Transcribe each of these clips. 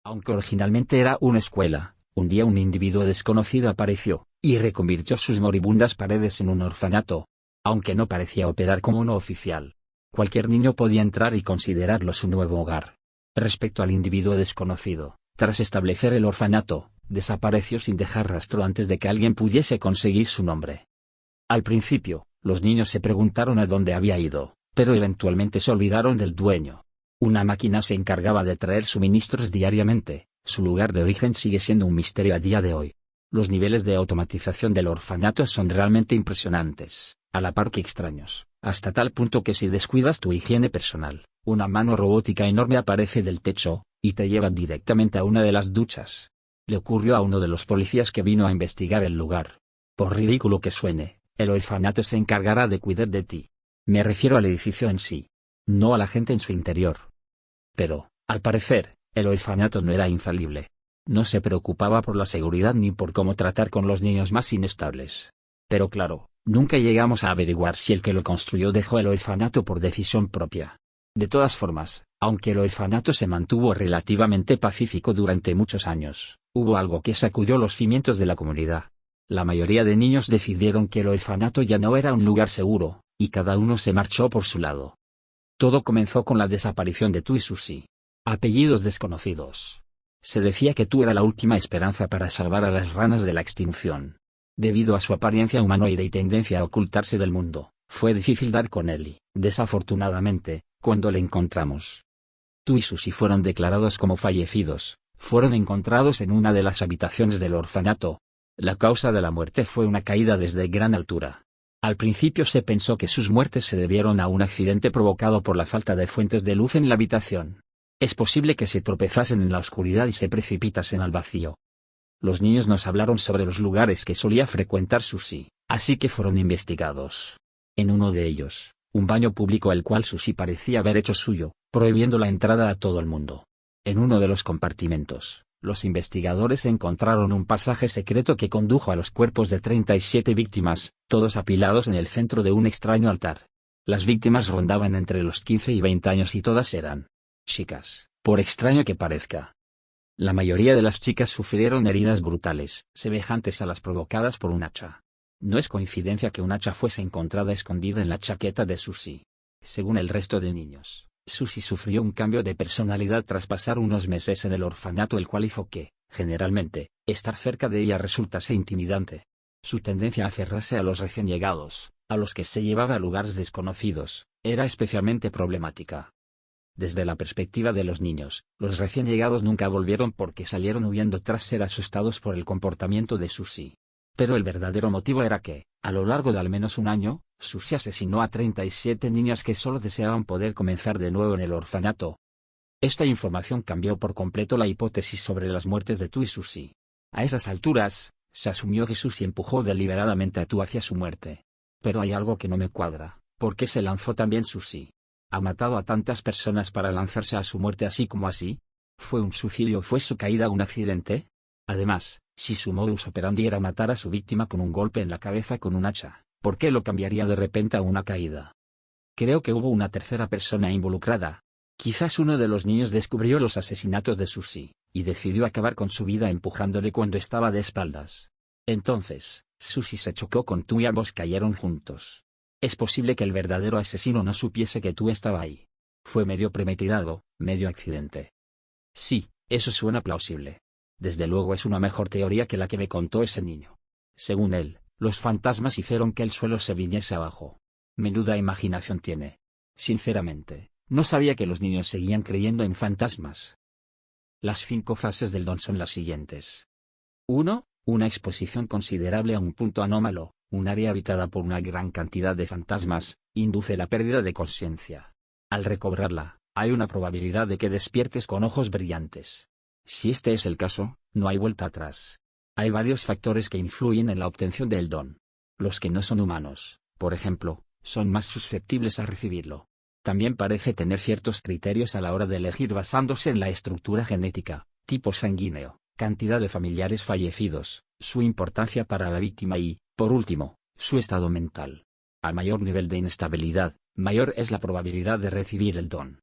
Aunque originalmente era una escuela, un día un individuo desconocido apareció, y reconvirtió sus moribundas paredes en un orfanato. Aunque no parecía operar como uno oficial, cualquier niño podía entrar y considerarlo su nuevo hogar. Respecto al individuo desconocido, tras establecer el orfanato, desapareció sin dejar rastro antes de que alguien pudiese conseguir su nombre. Al principio, los niños se preguntaron a dónde había ido, pero eventualmente se olvidaron del dueño. Una máquina se encargaba de traer suministros diariamente. Su lugar de origen sigue siendo un misterio a día de hoy. Los niveles de automatización del orfanato son realmente impresionantes, a la par que extraños, hasta tal punto que si descuidas tu higiene personal, una mano robótica enorme aparece del techo, y te lleva directamente a una de las duchas. Le ocurrió a uno de los policías que vino a investigar el lugar. Por ridículo que suene, el orfanato se encargará de cuidar de ti. Me refiero al edificio en sí, no a la gente en su interior. Pero, al parecer, el orfanato no era infalible. No se preocupaba por la seguridad ni por cómo tratar con los niños más inestables. Pero claro, nunca llegamos a averiguar si el que lo construyó dejó el orfanato por decisión propia. De todas formas, aunque el orfanato se mantuvo relativamente pacífico durante muchos años, hubo algo que sacudió los cimientos de la comunidad. La mayoría de niños decidieron que el orfanato ya no era un lugar seguro, y cada uno se marchó por su lado. Todo comenzó con la desaparición de Tu y Susie. Apellidos desconocidos. Se decía que Tú era la última esperanza para salvar a las ranas de la extinción. Debido a su apariencia humanoide y tendencia a ocultarse del mundo, fue difícil dar con él y, desafortunadamente, cuando le encontramos, Tú y Susie fueron declarados como fallecidos. Fueron encontrados en una de las habitaciones del orfanato. La causa de la muerte fue una caída desde gran altura. Al principio se pensó que sus muertes se debieron a un accidente provocado por la falta de fuentes de luz en la habitación. Es posible que se tropezasen en la oscuridad y se precipitasen al vacío. Los niños nos hablaron sobre los lugares que solía frecuentar Susie, así que fueron investigados. En uno de ellos, un baño público el cual Susie parecía haber hecho suyo, prohibiendo la entrada a todo el mundo. En uno de los compartimentos, los investigadores encontraron un pasaje secreto que condujo a los cuerpos de 37 víctimas, todos apilados en el centro de un extraño altar. Las víctimas rondaban entre los 15 y 20 años y todas eran chicas, por extraño que parezca. La mayoría de las chicas sufrieron heridas brutales, semejantes a las provocadas por un hacha. No es coincidencia que un hacha fuese encontrada escondida en la chaqueta de Susie. Según el resto de niños, Susie sufrió un cambio de personalidad tras pasar unos meses en el orfanato, el cual hizo que, generalmente, estar cerca de ella resultase intimidante. Su tendencia a aferrarse a los recién llegados, a los que se llevaba a lugares desconocidos, era especialmente problemática. Desde la perspectiva de los niños, los recién llegados nunca volvieron porque salieron huyendo tras ser asustados por el comportamiento de Susie. Pero el verdadero motivo era que, a lo largo de al menos un año, Susie asesinó a 37 niñas que solo deseaban poder comenzar de nuevo en el orfanato. Esta información cambió por completo la hipótesis sobre las muertes de Tu y Susie. A esas alturas, se asumió que Susie empujó deliberadamente a Tu hacia su muerte. Pero hay algo que no me cuadra. ¿Por qué se lanzó también Susie? ¿Ha matado a tantas personas para lanzarse a su muerte así como así? ¿Fue un suicidio o fue su caída un accidente? Además, si su modus operandi era matar a su víctima con un golpe en la cabeza con un hacha, ¿por qué lo cambiaría de repente a una caída? Creo que hubo una tercera persona involucrada. Quizás uno de los niños descubrió los asesinatos de Susie, y decidió acabar con su vida empujándole cuando estaba de espaldas. Entonces, Susie se chocó con Tu y ambos cayeron juntos. Es posible que el verdadero asesino no supiese que Tu estaba ahí. Fue medio premeditado, medio accidente. Sí, eso suena plausible. Desde luego es una mejor teoría que la que me contó ese niño. Según él, los fantasmas hicieron que el suelo se viniese abajo. Menuda imaginación tiene. Sinceramente, no sabía que los niños seguían creyendo en fantasmas. Las 5 fases del don son las siguientes. 1. Una exposición considerable a un punto anómalo, un área habitada por una gran cantidad de fantasmas, induce la pérdida de conciencia. Al recobrarla, hay una probabilidad de que despiertes con ojos brillantes. Si este es el caso, no hay vuelta atrás. Hay varios factores que influyen en la obtención del don. Los que no son humanos, por ejemplo, son más susceptibles a recibirlo. También parece tener ciertos criterios a la hora de elegir basándose en la estructura genética, tipo sanguíneo, cantidad de familiares fallecidos, su importancia para la víctima y, por último, su estado mental. A mayor nivel de inestabilidad, mayor es la probabilidad de recibir el don.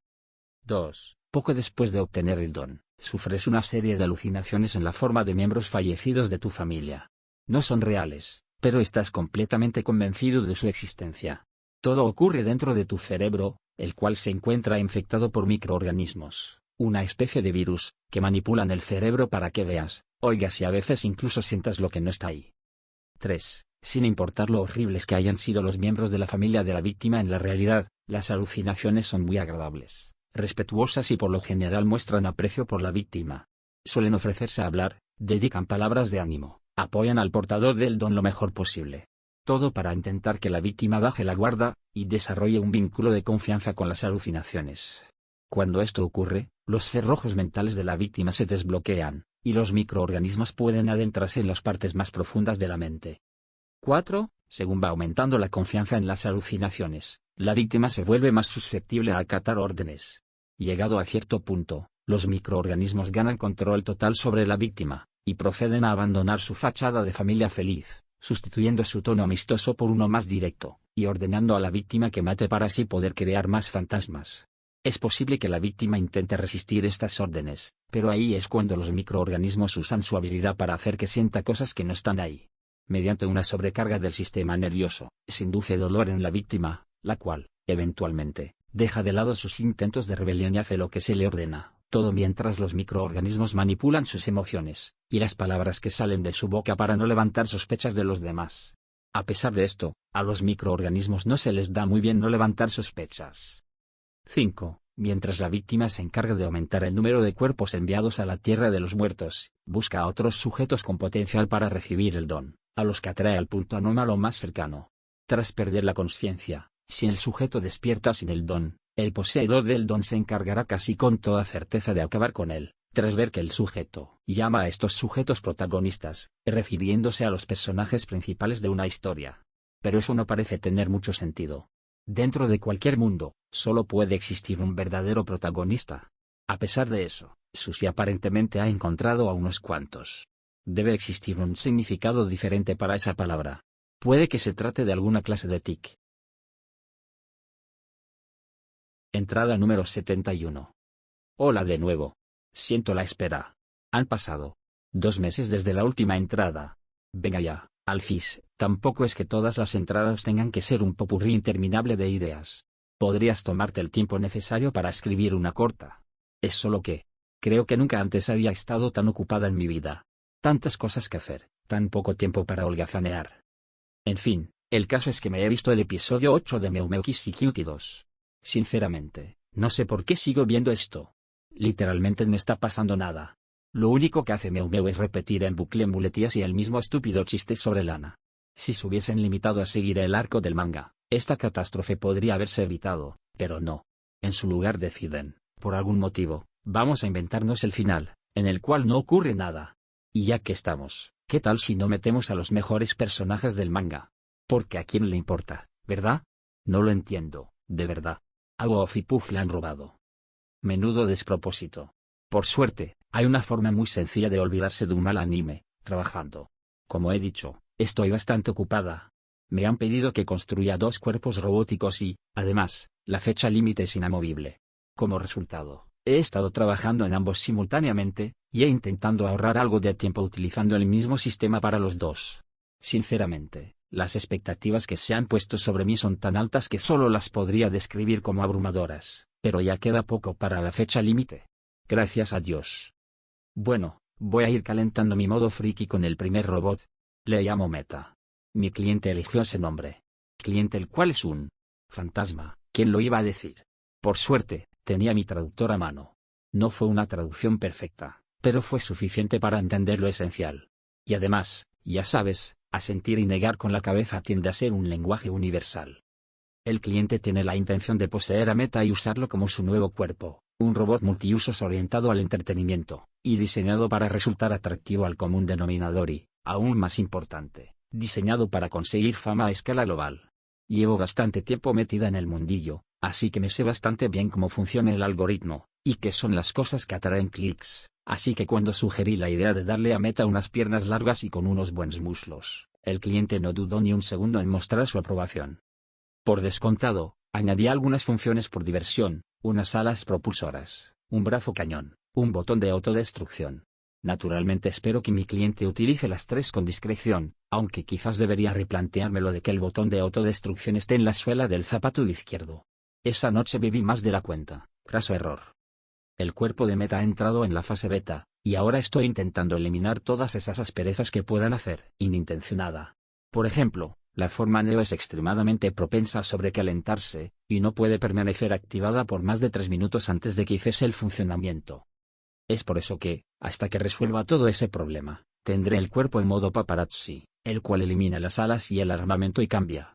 2. Poco después de obtener el don, Sufres una serie de alucinaciones en la forma de miembros fallecidos de tu familia. No son reales, pero estás completamente convencido de su existencia. Todo ocurre dentro de tu cerebro, el cual se encuentra infectado por microorganismos, una especie de virus, que manipulan el cerebro para que veas, oigas y a veces incluso sientas lo que no está ahí. 3. Sin importar lo horribles que hayan sido los miembros de la familia de la víctima en la realidad, las alucinaciones son muy agradables, respetuosas y por lo general muestran aprecio por la víctima. Suelen ofrecerse a hablar, dedican palabras de ánimo, apoyan al portador del don lo mejor posible. Todo para intentar que la víctima baje la guardia, y desarrolle un vínculo de confianza con las alucinaciones. Cuando esto ocurre, los cerrojos mentales de la víctima se desbloquean, y los microorganismos pueden adentrarse en las partes más profundas de la mente. 4. Según va aumentando la confianza en las alucinaciones, la víctima se vuelve más susceptible a acatar órdenes. Llegado a cierto punto, los microorganismos ganan control total sobre la víctima, y proceden a abandonar su fachada de familia feliz, sustituyendo su tono amistoso por uno más directo, y ordenando a la víctima que mate para así poder crear más fantasmas. Es posible que la víctima intente resistir estas órdenes, pero ahí es cuando los microorganismos usan su habilidad para hacer que sienta cosas que no están ahí. Mediante una sobrecarga del sistema nervioso, se induce dolor en la víctima, la cual, eventualmente, deja de lado sus intentos de rebelión y hace lo que se le ordena, todo mientras los microorganismos manipulan sus emociones, y las palabras que salen de su boca para no levantar sospechas de los demás. A pesar de esto, a los microorganismos no se les da muy bien no levantar sospechas. 5. Mientras la víctima se encarga de aumentar el número de cuerpos enviados a la tierra de los muertos, busca a otros sujetos con potencial para recibir el don, a los que atrae al punto anómalo más cercano. Tras perder la conciencia, si el sujeto despierta sin el don, el poseedor del don se encargará casi con toda certeza de acabar con él, tras ver que el sujeto llama a estos sujetos protagonistas, refiriéndose a los personajes principales de una historia. Pero eso no parece tener mucho sentido. Dentro de cualquier mundo, solo puede existir un verdadero protagonista. A pesar de eso, Susie aparentemente ha encontrado a unos cuantos. Debe existir un significado diferente para esa palabra. Puede que se trate de alguna clase de tic. Entrada número 71. Hola de nuevo. Siento la espera. Han pasado 2 meses desde la última entrada. Venga ya, Alphys, tampoco es que todas las entradas tengan que ser un popurrí interminable de ideas. Podrías tomarte el tiempo necesario para escribir una corta. Es solo que, creo que nunca antes había estado tan ocupada en mi vida. Tantas cosas que hacer, tan poco tiempo para holgazanear. En fin, el caso es que me he visto el episodio 8 de Mew Mew Kissy Cutie 2. Sinceramente, no sé por qué sigo viendo esto. Literalmente no está pasando nada. Lo único que hace Mew Mew es repetir en bucle muletillas y el mismo estúpido chiste sobre Lana. Si se hubiesen limitado a seguir el arco del manga, esta catástrofe podría haberse evitado, pero no. En su lugar deciden, por algún motivo, vamos a inventarnos el final, en el cual no ocurre nada. Y ya que estamos, ¿qué tal si no metemos a los mejores personajes del manga? Porque a quién le importa, ¿verdad? No lo entiendo, de verdad. A Wolf y Puff le han robado. Menudo despropósito. Por suerte, hay una forma muy sencilla de olvidarse de un mal anime, trabajando. Como he dicho, estoy bastante ocupada. Me han pedido que construya 2 cuerpos robóticos y, además, la fecha límite es inamovible. Como resultado, he estado trabajando en ambos simultáneamente, y intentando ahorrar algo de tiempo utilizando el mismo sistema para los dos. Sinceramente, las expectativas que se han puesto sobre mí son tan altas que solo las podría describir como abrumadoras, pero ya queda poco para la fecha límite. Gracias a Dios. Bueno, voy a ir calentando mi modo friki con el primer robot. Le llamo Meta. Mi cliente eligió ese nombre. Cliente el cual es un fantasma, ¿quién lo iba a decir? Por suerte, tenía mi traductor a mano. No fue una traducción perfecta, pero fue suficiente para entender lo esencial. Y además, ya sabes, asentir y negar con la cabeza tiende a ser un lenguaje universal. El cliente tiene la intención de poseer a Meta y usarlo como su nuevo cuerpo, un robot multiusos orientado al entretenimiento, y diseñado para resultar atractivo al común denominador y, aún más importante, diseñado para conseguir fama a escala global. Llevo bastante tiempo metida en el mundillo, así que me sé bastante bien cómo funciona el algoritmo, y qué son las cosas que atraen clics, así que cuando sugerí la idea de darle a Meta unas piernas largas y con unos buenos muslos, el cliente no dudó ni un segundo en mostrar su aprobación. Por descontado, añadí algunas funciones por diversión, unas alas propulsoras, un brazo cañón, Un botón de autodestrucción. Naturalmente espero que mi cliente utilice las tres con discreción, aunque quizás debería replantearme lo de que el botón de autodestrucción esté en la suela del zapato izquierdo. Esa noche bebí más de la cuenta, craso error. El cuerpo de Meta ha entrado en la fase beta, y ahora estoy intentando eliminar todas esas asperezas que puedan hacer inintencionada. Por ejemplo, la forma Neo es extremadamente propensa a sobrecalentarse, y no puede permanecer activada por más de 3 minutos antes de que cese el funcionamiento. Es por eso que, hasta que resuelva todo ese problema, tendré el cuerpo en modo paparazzi, el cual elimina las alas y el armamento y cambia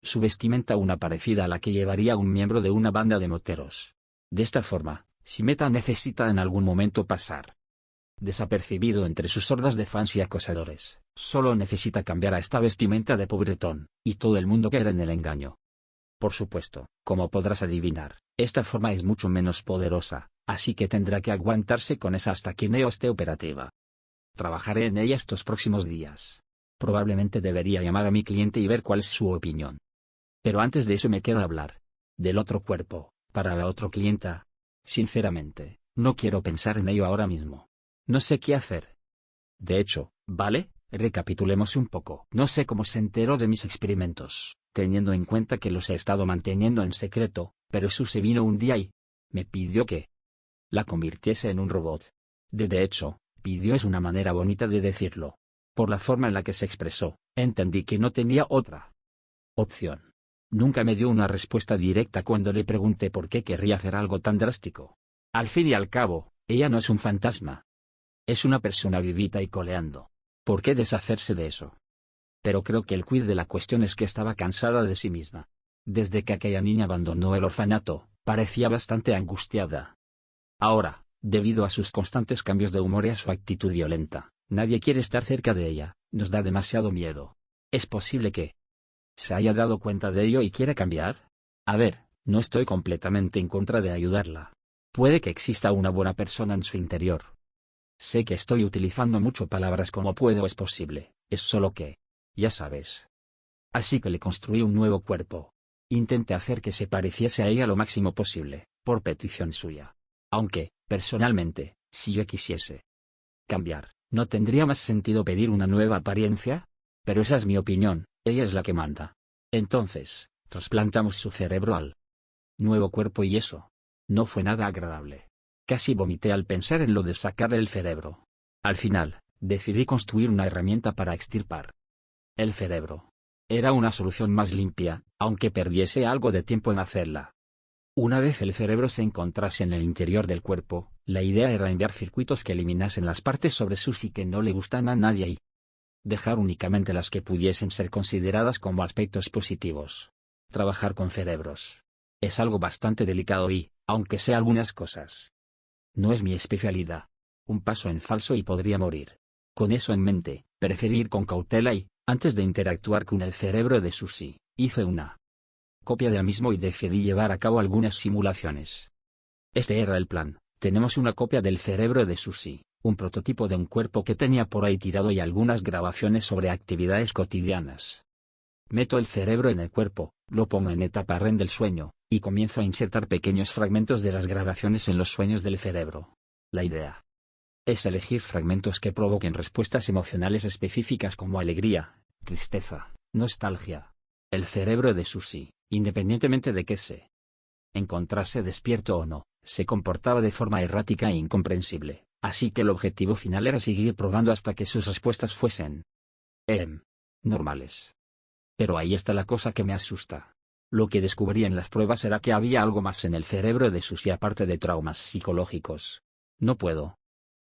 su vestimenta una parecida a la que llevaría un miembro de una banda de moteros. De esta forma, si Meta necesita en algún momento pasar desapercibido entre sus hordas de fans y acosadores, solo necesita cambiar a esta vestimenta de pobretón, y todo el mundo caerá en el engaño. Por supuesto, como podrás adivinar, esta forma es mucho menos poderosa, así que tendrá que aguantarse con esa hasta que Neo esté operativa. Trabajaré en ella estos próximos días. Probablemente debería llamar a mi cliente y ver cuál es su opinión. Pero antes de eso me queda hablar del otro cuerpo, para la otra clienta. Sinceramente, no quiero pensar en ello ahora mismo. No sé qué hacer. De hecho, ¿vale? Recapitulemos un poco. No sé cómo se enteró de mis experimentos, teniendo en cuenta que los he estado manteniendo en secreto, pero Suse vino un día y me pidió que la convirtiese en un robot. De hecho, pidió es una manera bonita de decirlo. Por la forma en la que se expresó, entendí que no tenía otra opción. Nunca me dio una respuesta directa cuando le pregunté por qué querría hacer algo tan drástico. Al fin y al cabo, ella no es un fantasma. Es una persona vivita y coleando. ¿Por qué deshacerse de eso? Pero creo que el quid de la cuestión es que estaba cansada de sí misma. Desde que aquella niña abandonó el orfanato, parecía bastante angustiada. Ahora, debido a sus constantes cambios de humor y a su actitud violenta, nadie quiere estar cerca de ella, nos da demasiado miedo. ¿Es posible que se haya dado cuenta de ello y quiera cambiar? A ver, no estoy completamente en contra de ayudarla. Puede que exista una buena persona en su interior. Sé que estoy utilizando mucho palabras como puede o es posible, es solo que, ya sabes. Así que le construí un nuevo cuerpo. Intenté hacer que se pareciese a ella lo máximo posible, por petición suya. Aunque, personalmente, si yo quisiese cambiar, ¿no tendría más sentido pedir una nueva apariencia? Pero esa es mi opinión, ella es la que manda. Entonces, trasplantamos su cerebro al nuevo cuerpo y eso no fue nada agradable. Casi vomité al pensar en lo de sacar el cerebro. Al final, decidí construir una herramienta para extirpar el cerebro. Era una solución más limpia, aunque perdiese algo de tiempo en hacerla. Una vez el cerebro se encontrase en el interior del cuerpo, la idea era enviar circuitos que eliminasen las partes sobre Susie que no le gustan a nadie y dejar únicamente las que pudiesen ser consideradas como aspectos positivos. Trabajar con cerebros es algo bastante delicado y, aunque sé algunas cosas, no es mi especialidad. Un paso en falso y podría morir. Con eso en mente, preferí ir con cautela y, antes de interactuar con el cerebro de Susie, hice una copia del mismo y decidí llevar a cabo algunas simulaciones. Este era el plan. Tenemos una copia del cerebro de Susie, un prototipo de un cuerpo que tenía por ahí tirado y algunas grabaciones sobre actividades cotidianas. Meto el cerebro en el cuerpo, lo pongo en etapa REM del sueño, y comienzo a insertar pequeños fragmentos de las grabaciones en los sueños del cerebro. La idea es elegir fragmentos que provoquen respuestas emocionales específicas como alegría, tristeza, nostalgia. El cerebro de Susie, independientemente de que se encontrase despierto o no, se comportaba de forma errática e incomprensible, así que el objetivo final era seguir probando hasta que sus respuestas fuesen normales. Pero ahí está la cosa que me asusta. Lo que descubrí en las pruebas era que había algo más en el cerebro de Susie aparte de traumas psicológicos. No puedo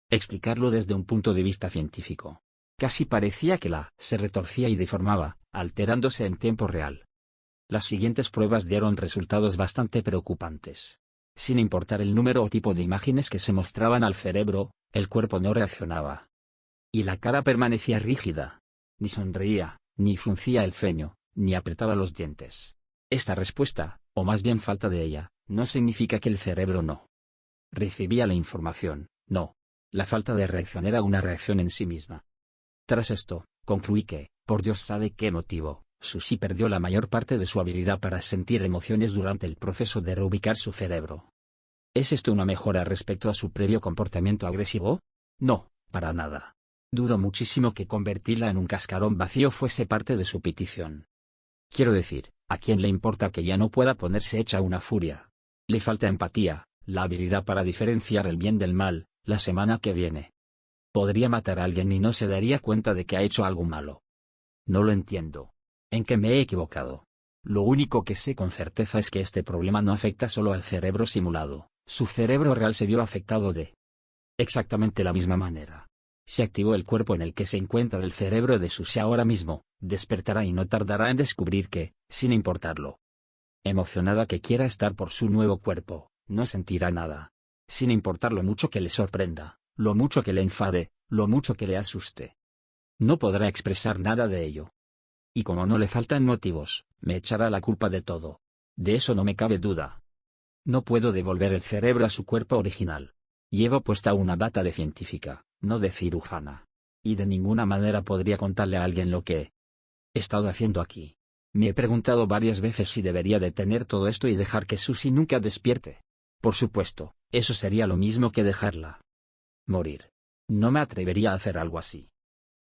explicarlo desde un punto de vista científico. Casi parecía que se retorcía y deformaba, alterándose en tiempo real. Las siguientes pruebas dieron resultados bastante preocupantes. Sin importar el número o tipo de imágenes que se mostraban al cerebro, el cuerpo no reaccionaba. Y la cara permanecía rígida. Ni sonreía, ni fruncía el ceño, ni apretaba los dientes. Esta respuesta, o más bien falta de ella, no significa que el cerebro no recibía la información, no. La falta de reacción era una reacción en sí misma. Tras esto, concluí que, por Dios sabe qué motivo, Susie perdió la mayor parte de su habilidad para sentir emociones durante el proceso de reubicar su cerebro. ¿Es esto una mejora respecto a su previo comportamiento agresivo? No, para nada. Dudo muchísimo que convertirla en un cascarón vacío fuese parte de su petición. Quiero decir, ¿a quién le importa que ya no pueda ponerse hecha una furia? Le falta empatía, la habilidad para diferenciar el bien del mal. La semana que viene podría matar a alguien y no se daría cuenta de que ha hecho algo malo. No lo entiendo. ¿En qué me he equivocado? Lo único que sé con certeza es que este problema no afecta solo al cerebro simulado, su cerebro real se vio afectado de exactamente la misma manera. Se activó el cuerpo en el que se encuentra el cerebro de Susie ahora mismo, despertará y no tardará en descubrir que, sin importarlo emocionada que quiera estar por su nuevo cuerpo, no sentirá nada. Sin importar lo mucho que le sorprenda, lo mucho que le enfade, lo mucho que le asuste. No podrá expresar nada de ello. Y como no le faltan motivos, me echará la culpa de todo. De eso no me cabe duda. No puedo devolver el cerebro a su cuerpo original. Llevo puesta una bata de científica, no de cirujana. Y de ninguna manera podría contarle a alguien lo que he estado haciendo aquí. Me he preguntado varias veces si debería detener todo esto y dejar que Susie nunca despierte. Por supuesto, eso sería lo mismo que dejarla morir. No me atrevería a hacer algo así.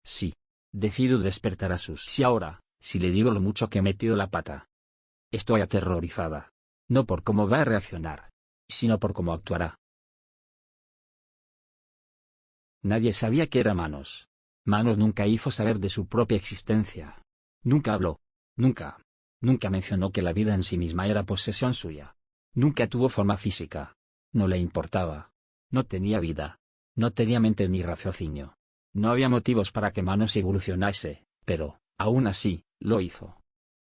Sí. Decido despertar a Susie ahora, si le digo lo mucho que he metido la pata. Estoy aterrorizada. No por cómo va a reaccionar, sino por cómo actuará. Nadie sabía que era Manos. Manos nunca hizo saber de su propia existencia. Nunca habló. Nunca mencionó que la vida en sí misma era posesión suya. Nunca tuvo forma física. No le importaba. No tenía vida. No tenía mente ni raciocinio. No había motivos para que Manos evolucionase, pero, aún así, lo hizo.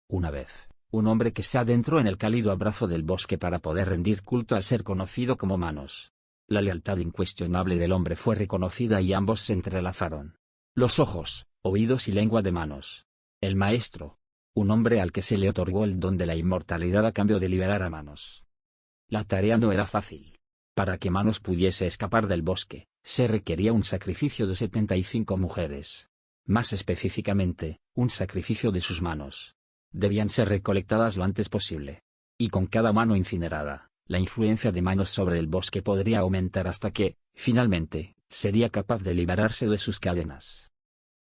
Una vez, un hombre que se adentró en el cálido abrazo del bosque para poder rendir culto al ser conocido como Manos. La lealtad incuestionable del hombre fue reconocida y ambos se entrelazaron. Los ojos, oídos y lengua de Manos. El maestro. Un hombre al que se le otorgó el don de la inmortalidad a cambio de liberar a Manos. La tarea no era fácil. Para que Manos pudiese escapar del bosque, se requería un sacrificio de 75 mujeres. Más específicamente, un sacrificio de sus manos. Debían ser recolectadas lo antes posible. Y con cada mano incinerada, la influencia de Manos sobre el bosque podría aumentar hasta que, finalmente, sería capaz de liberarse de sus cadenas.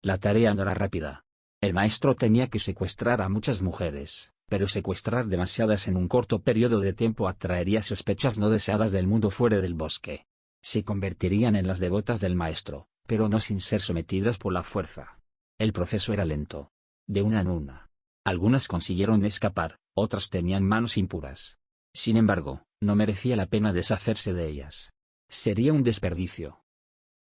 La tarea no era rápida. El maestro tenía que secuestrar a muchas mujeres, pero secuestrar demasiadas en un corto periodo de tiempo atraería sospechas no deseadas del mundo fuera del bosque. Se convertirían en las devotas del maestro, pero no sin ser sometidas por la fuerza. El proceso era lento. De una en una. Algunas consiguieron escapar, otras tenían manos impuras. Sin embargo, no merecía la pena deshacerse de ellas. Sería un desperdicio.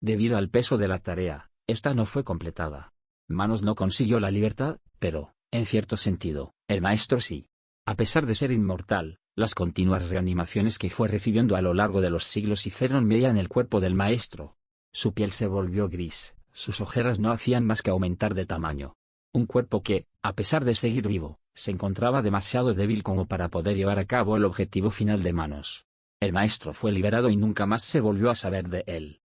Debido al peso de la tarea, esta no fue completada. Manos no consiguió la libertad, pero, en cierto sentido, el maestro sí. A pesar de ser inmortal, las continuas reanimaciones que fue recibiendo a lo largo de los siglos hicieron mella en el cuerpo del maestro. Su piel se volvió gris, sus ojeras no hacían más que aumentar de tamaño. Un cuerpo que, a pesar de seguir vivo, se encontraba demasiado débil como para poder llevar a cabo el objetivo final de Manos. El maestro fue liberado y nunca más se volvió a saber de él.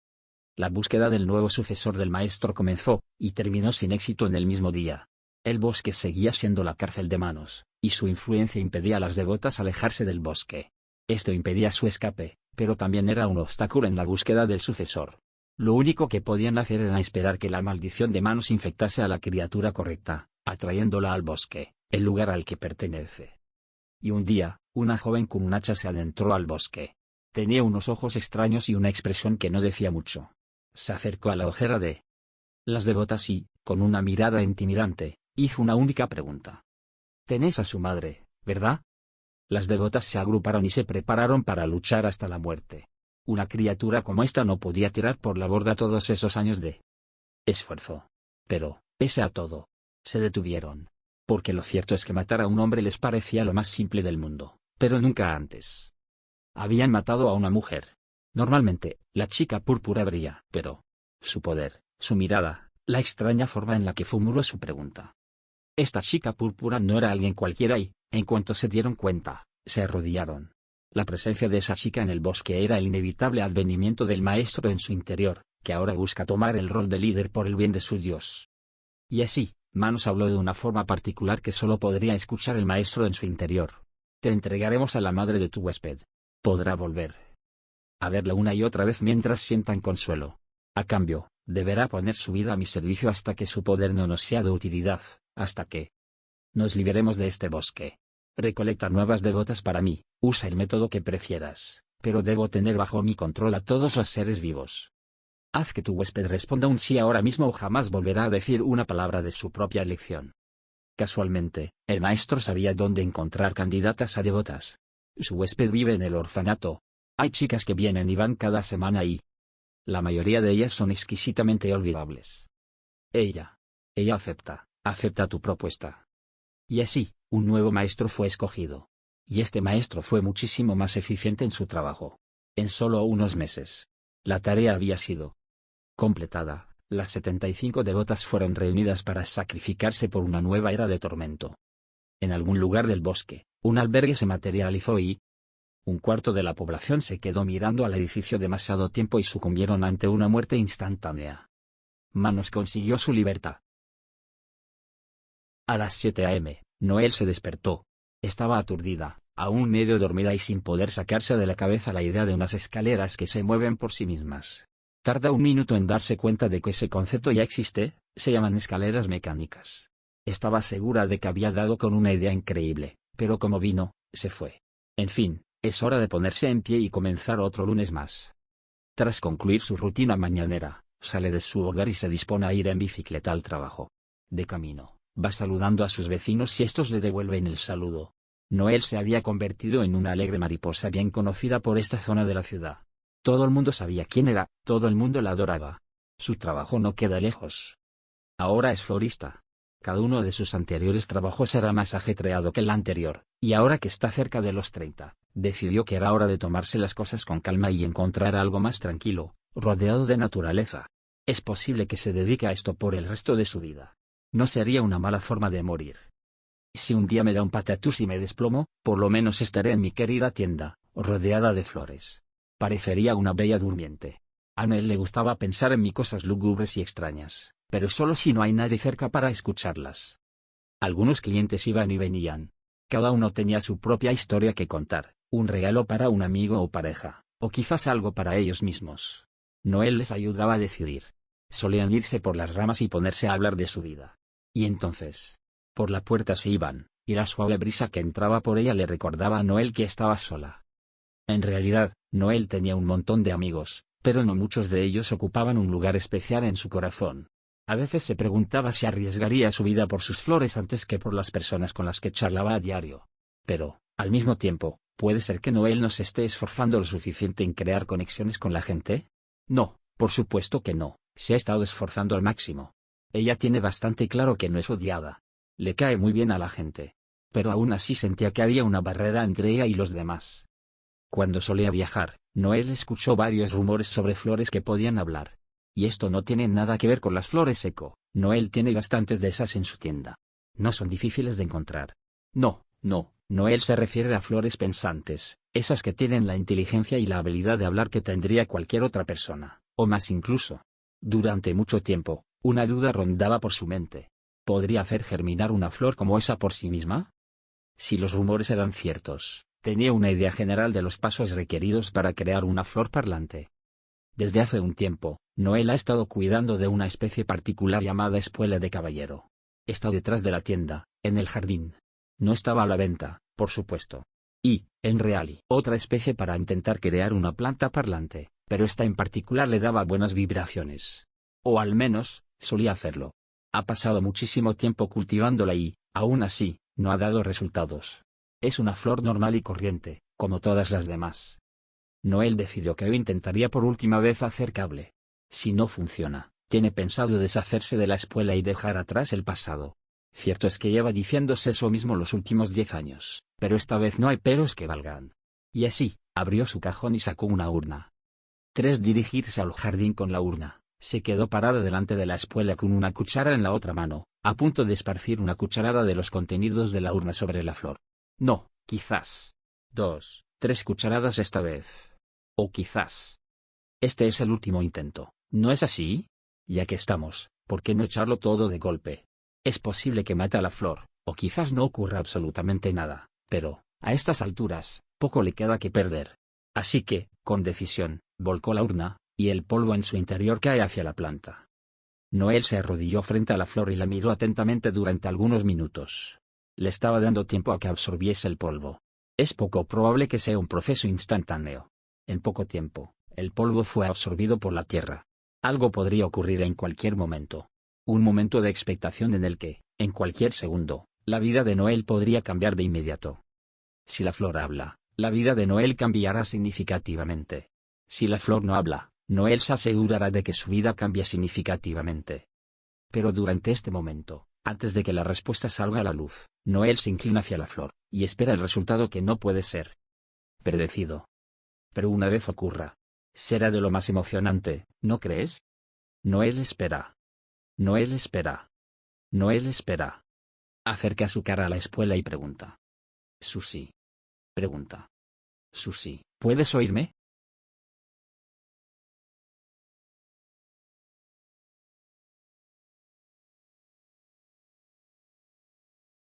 La búsqueda del nuevo sucesor del maestro comenzó, y terminó sin éxito en el mismo día. El bosque seguía siendo la cárcel de Manos, y su influencia impedía a las devotas alejarse del bosque. Esto impedía su escape, pero también era un obstáculo en la búsqueda del sucesor. Lo único que podían hacer era esperar que la maldición de Manos infectase a la criatura correcta, atrayéndola al bosque, el lugar al que pertenece. Y un día, una joven con un hacha se adentró al bosque. Tenía unos ojos extraños y una expresión que no decía mucho. Se acercó a la ojera de las devotas y, con una mirada intimidante, hizo una única pregunta. «Tenés a su madre, ¿verdad?» Las devotas se agruparon y se prepararon para luchar hasta la muerte. Una criatura como esta no podía tirar por la borda todos esos años de esfuerzo. Pero, pese a todo, se detuvieron. Porque lo cierto es que matar a un hombre les parecía lo más simple del mundo, pero nunca antes habían matado a una mujer. Normalmente, la chica púrpura brilla, pero su poder, su mirada, la extraña forma en la que formuló su pregunta. Esta chica púrpura no era alguien cualquiera y, en cuanto se dieron cuenta, se arrodillaron. La presencia de esa chica en el bosque era el inevitable advenimiento del maestro en su interior, que ahora busca tomar el rol de líder por el bien de su Dios. Y así, Manos habló de una forma particular que solo podría escuchar el maestro en su interior. Te entregaremos a la madre de tu huésped. Podrá volver, a verla una y otra vez mientras sientan consuelo. A cambio, deberá poner su vida a mi servicio hasta que su poder no nos sea de utilidad, hasta que nos liberemos de este bosque. Recolecta nuevas devotas para mí, usa el método que prefieras, pero debo tener bajo mi control a todos los seres vivos. Haz que tu huésped responda un sí ahora mismo o jamás volverá a decir una palabra de su propia elección. Casualmente, el maestro sabía dónde encontrar candidatas a devotas. Su huésped vive en el orfanato. Hay chicas que vienen y van cada semana y la mayoría de ellas son exquisitamente olvidables. Ella acepta tu propuesta. Y así, un nuevo maestro fue escogido. Y este maestro fue muchísimo más eficiente en su trabajo. En solo unos meses, la tarea había sido completada. Las 75 devotas fueron reunidas para sacrificarse por una nueva era de tormento. En algún lugar del bosque, un albergue se materializó y un cuarto de la población se quedó mirando al edificio demasiado tiempo y sucumbieron ante una muerte instantánea. Manos consiguió su libertad. A las 7 a.m., Noel se despertó. Estaba aturdida, aún medio dormida y sin poder sacarse de la cabeza la idea de unas escaleras que se mueven por sí mismas. Tarda un minuto en darse cuenta de que ese concepto ya existe, se llaman escaleras mecánicas. Estaba segura de que había dado con una idea increíble, pero como vino, se fue. En fin, es hora de ponerse en pie y comenzar otro lunes más. Tras concluir su rutina mañanera, sale de su hogar y se dispone a ir en bicicleta al trabajo. De camino, va saludando a sus vecinos y estos le devuelven el saludo. Noel se había convertido en una alegre mariposa bien conocida por esta zona de la ciudad. Todo el mundo sabía quién era, todo el mundo la adoraba. Su trabajo no queda lejos. Ahora es florista. Cada uno de sus anteriores trabajos era más ajetreado que el anterior, y ahora que está cerca de los 30, decidió que era hora de tomarse las cosas con calma y encontrar algo más tranquilo, rodeado de naturaleza. Es posible que se dedique a esto por el resto de su vida. No sería una mala forma de morir. Si un día me da un patatús y me desplomo, por lo menos estaré en mi querida tienda, rodeada de flores. Parecería una bella durmiente. A Noel le gustaba pensar en mí cosas lúgubres y extrañas, pero solo si no hay nadie cerca para escucharlas. Algunos clientes iban y venían. Cada uno tenía su propia historia que contar, un regalo para un amigo o pareja, o quizás algo para ellos mismos. Noel les ayudaba a decidir. Solían irse por las ramas y ponerse a hablar de su vida. Y entonces, por la puerta se iban, y la suave brisa que entraba por ella le recordaba a Noel que estaba sola. En realidad, Noel tenía un montón de amigos, pero no muchos de ellos ocupaban un lugar especial en su corazón. A veces se preguntaba si arriesgaría su vida por sus flores antes que por las personas con las que charlaba a diario. Pero, al mismo tiempo, ¿puede ser que Noel no se esté esforzando lo suficiente en crear conexiones con la gente? No, por supuesto que no, se ha estado esforzando al máximo. Ella tiene bastante claro que no es odiada. Le cae muy bien a la gente. Pero aún así sentía que había una barrera entre ella y los demás. Cuando solía viajar, Noel escuchó varios rumores sobre flores que podían hablar. Y esto no tiene nada que ver con las flores seco. Noel tiene bastantes de esas en su tienda. No son difíciles de encontrar. No, Noel se refiere a flores pensantes, esas que tienen la inteligencia y la habilidad de hablar que tendría cualquier otra persona, o más incluso. Durante mucho tiempo, una duda rondaba por su mente. ¿Podría hacer germinar una flor como esa por sí misma? Si los rumores eran ciertos, tenía una idea general de los pasos requeridos para crear una flor parlante. Desde hace un tiempo, Noel ha estado cuidando de una especie particular llamada espuela de caballero. Está detrás de la tienda, en el jardín. No estaba a la venta, por supuesto. Y, en realidad, otra especie para intentar crear una planta parlante, pero esta en particular le daba buenas vibraciones. O al menos, solía hacerlo. Ha pasado muchísimo tiempo cultivándola y, aún así, no ha dado resultados. Es una flor normal y corriente, como todas las demás. Noel decidió que hoy intentaría por última vez hacer cable. Si no funciona, tiene pensado deshacerse de la espuela y dejar atrás el pasado. Cierto es que lleva diciéndose eso mismo los últimos 10 años, pero esta vez no hay peros que valgan. Y así, abrió su cajón y sacó una urna. Tras dirigirse al jardín con la urna, se quedó parada delante de la espuela con una cuchara en la otra mano, a punto de esparcir una cucharada de los contenidos de la urna sobre la flor. No, quizás 2, 3 cucharadas esta vez. O quizás este es el último intento, ¿no es así? Ya que estamos, ¿por qué no echarlo todo de golpe? Es posible que mate a la flor, o quizás no ocurra absolutamente nada, pero, a estas alturas, poco le queda que perder. Así que, Con decisión, volcó la urna, y el polvo en su interior cae hacia la planta. Noel se arrodilló frente a la flor y la miró atentamente durante algunos minutos. Le estaba dando tiempo a que absorbiese el polvo. Es poco probable que sea un proceso instantáneo. En poco tiempo, el polvo fue absorbido por la tierra. Algo podría ocurrir en cualquier momento. Un momento de expectación en el que, en cualquier segundo, la vida de Noel podría cambiar de inmediato. Si la flor habla, la vida de Noel cambiará significativamente. Si la flor no habla, Noel se asegurará de que su vida cambie significativamente. Pero durante este momento, antes de que la respuesta salga a la luz, Noel se inclina hacia la flor, y espera el resultado que no puede ser predecido. Pero una vez ocurra, será de lo más emocionante, ¿no crees? Noel espera. Noel espera. Noel espera. Acerca su cara a la espuela y pregunta. Susie. Pregunta. Susie, ¿puedes oírme?